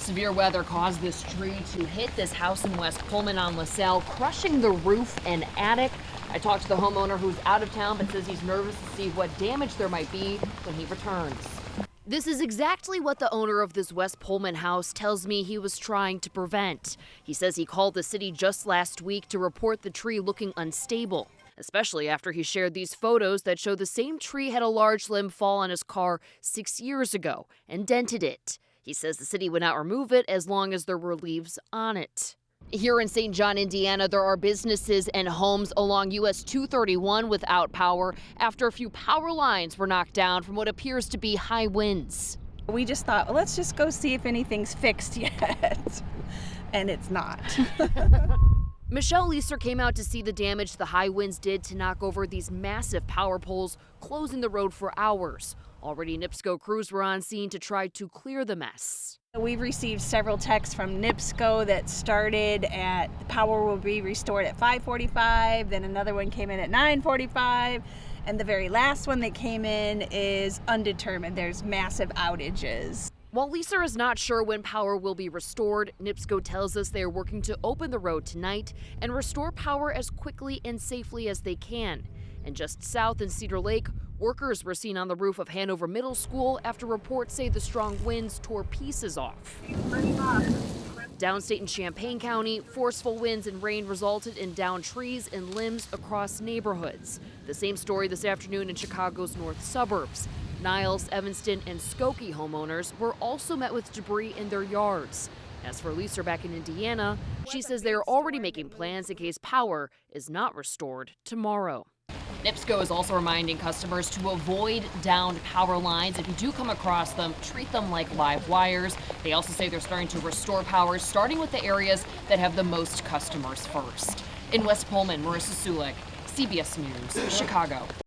Severe weather caused this tree to hit this house in West Pullman on LaSalle, crushing the roof and attic. I talked to the homeowner who's out of town but says he's nervous to see what damage there might be when he returns. This is exactly what the owner of this West Pullman house tells me he was trying to prevent. He says he called the city just last week to report the tree looking unstable, especially after he shared these photos that show the same tree had a large limb fall on his car 6 years ago and dented it. He says the city would not remove it as long as there were leaves on it. Here in St. John, Indiana, there are businesses and homes along US 231 without power after a few power lines were knocked down from what appears to be high winds. We just thought, well, let's just go see if anything's fixed yet. And it's not. Michelle Leeser came out to see the damage the high winds did to knock over these massive power poles, closing the road for hours. Already, NIPSCO crews were on scene to try to clear the mess. We've received several texts from NIPSCO that started at the power will be restored at 5:45, then another one came in at 9:45, and the very last one that came in is undetermined. There's massive outages. While Leeser is not sure when power will be restored, NIPSCO tells us they are working to open the road tonight and restore power as quickly and safely as they can. And just south in Cedar Lake, workers were seen on the roof of Hanover Middle School after reports say the strong winds tore pieces off. Downstate in Champaign County, forceful winds and rain resulted in downed trees and limbs across neighborhoods. The same story this afternoon in Chicago's north suburbs. Niles, Evanston, and Skokie homeowners were also met with debris in their yards. As for Leeser back in Indiana, she says they are already making plans in case power is not restored tomorrow. NIPSCO is also reminding customers to avoid downed power lines. If you do come across them, treat them like live wires. They also say they're starting to restore power, starting with the areas that have the most customers first. In West Pullman, Marissa Sulik, CBS News, Chicago.